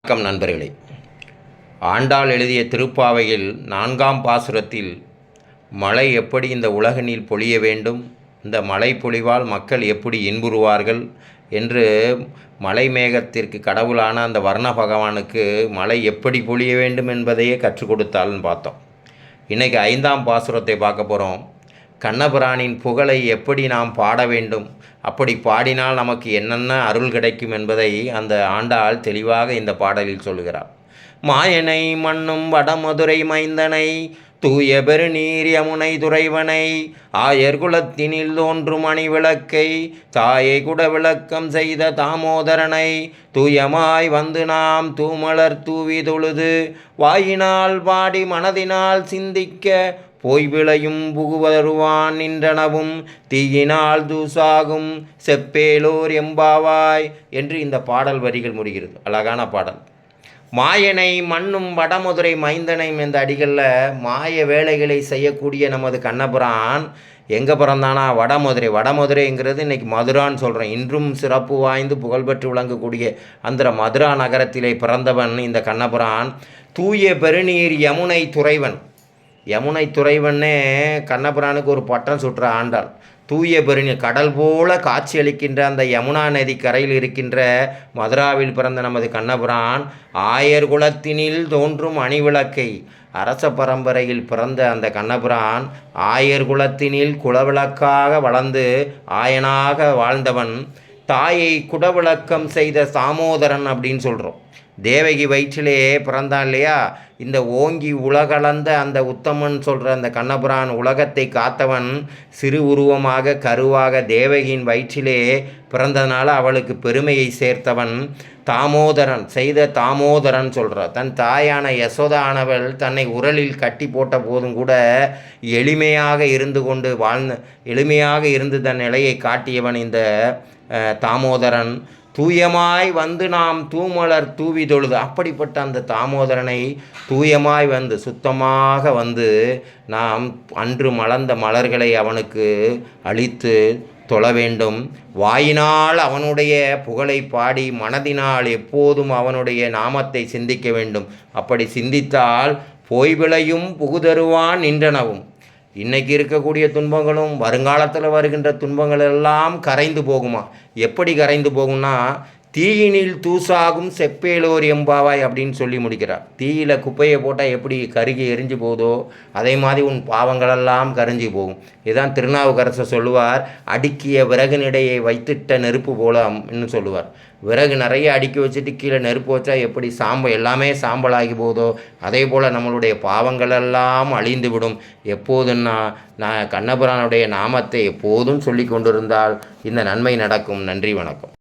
வணக்கம் நண்பர்களே. ஆண்டாள் எழுதிய திருப்பாவையில் 4ஆம் பாசுரத்தில் மழை எப்படி இந்த உலகினில் பொழிய வேண்டும், இந்த மழை பொழிவால் மக்கள் எப்படி இன்புறுவார்கள் என்று மலை மேகத்திற்கு கடவுளான அந்த வர்ண பகவானுக்கு மழை எப்படி பொழிய வேண்டும் என்பதையே கற்றுக் கொடுத்தாள்னு பார்த்தோம். இன்றைக்கி 5ஆம் பாசுரத்தை பார்க்க போகிறோம். கண்ணபிரானின் புகழை எப்படி நாம் பாட வேண்டும், அப்படி பாடினால் நமக்கு என்னென்ன அருள் கிடைக்கும் என்பதை அந்த ஆண்டாள் தெளிவாக இந்த பாடலில் சொல்கிறார். மாயனை மண்ணும் வடமதுரை மைந்தனை, தூய பெருநீர் யமுனை துறைவனை, ஆயர் குலத்தினில் தோன்றும் அணி விளக்கை, தாயை குட விளக்கம் செய்த தாமோதரனை, தூயமாய் வந்து நாம் தூமலர் தூவி தொழுது, வாயினால் பாடி மனதினால் சிந்திக்க, போய் விளையும் புகுவருவான் நின்றனவும், தீயினால் தூசாகும் செப்பேலோர் எம்பாவாய் என்று இந்த பாடல் வரிகள் முடிகிறது. அழகான பாடல். மாயனை மண்ணும் வடமதுரை மைந்தனை என்ற அடிகளில் மாய வேலைகளை செய்யக்கூடிய நமது கண்ணபிரான் எங்கே பிறந்தானா? வடமதுரைங்கிறது இன்றைக்கி மதுரான்னு சொல்கிறேன். இன்றும் சிறப்பு வாய்ந்து புகழ்பெற்று விளங்கக்கூடிய அந்த மதுரா நகரத்திலே பிறந்தவன் இந்த கண்ணபிரான். தூய பெருநீர் யமுனை துறைவன்னே கண்ணபிரானுக்கு ஒரு பட்டம் சுற்ற ஆண்டாள். தூய பெருநீர் கடல் போல காட்சியளிக்கின்ற அந்த யமுனா நதி கரையில் இருக்கின்ற மதுராவில் பிறந்த நமது கண்ணபிரான் ஆயர் குலத்தினில் தோன்றும் அணிவிளக்கை, அரச பரம்பரையில் பிறந்த அந்த கண்ணபிரான் ஆயர் குலத்தினில் குலவிளக்காக வளர்ந்து ஆயனாக வாழ்ந்தவன். தாயை குடவிளக்கம் செய்த தாமோதரன் அப்படின்னு சொல்கிறோம். தேவகி வயிற்றிலே பிறந்தான் இல்லையா? இந்த ஓங்கி உலகளந்த அந்த உத்தமன் சொல்கிற அந்த கண்ணபிரான் உலகத்தை காத்தவன் சிறு உருவமாக கருவாக தேவகியின் வயிற்றிலே பிறந்ததுனால அவளுக்கு பெருமையை சேர்த்தவன். தாமோதரன் சொல்கிறார். தன் தாயான யசோதானவள் தன்னை உரலில் கட்டி போட்ட போதும் கூட எளிமையாக இருந்து தன் நிலையை காட்டியவன் இந்த தாமோதரன். தூயமாய் வந்து நாம் தூமலர் தூவி தொழுது, அப்படிப்பட்ட அந்த தாமோதரனை தூயமாய் வந்து சுத்தமாக வந்து நாம் அன்று மலர்ந்த மலர்களை அவனுக்கு அளித்து தொழ வேண்டும். வாயினால் அவனுடைய புகழை பாடி மனதினால் எப்போதும் அவனுடைய நாமத்தை சிந்திக்க வேண்டும். அப்படி சிந்தித்தால் போய் விளையும் புகுதருவான் நின்றனவும். இன்றைக்கி இருக்கக்கூடிய துன்பங்களும் வருங்காலத்தில் வருகின்ற துன்பங்கள் எல்லாம் கரைந்து போகுமா? எப்படி கரைந்து போகும்னா, தீயினில் தூசாகும் செப்பேலோர் எம்பாவாய் அப்படின்னு சொல்லி முடிக்கிறார். தீயில் குப்பையை போட்டால் எப்படி கருகி எரிஞ்சு போகுதோ அதே மாதிரி உன் பாவங்களெல்லாம் கரைஞ்சி போகும். இதுதான் திருநாவுக்கரசர் சொல்லுவார், அடுக்கிய விறகுனிடையை வைத்திட்ட நெருப்பு போல இன்னும் சொல்லுவார். விறகு நிறைய அடுக்கி வச்சுட்டு கீழே நெருப்பு வச்சா எப்படி எல்லாமே சாம்பலாகி போதோ அதே போல் நம்மளுடைய பாவங்களெல்லாம் அழிந்து விடும். எப்போதுன்னா நான் கண்ணபிரானுடைய நாமத்தை எப்போதும் சொல்லி கொண்டிருந்தால் இந்த நன்மை நடக்கும். நன்றி, வணக்கம்.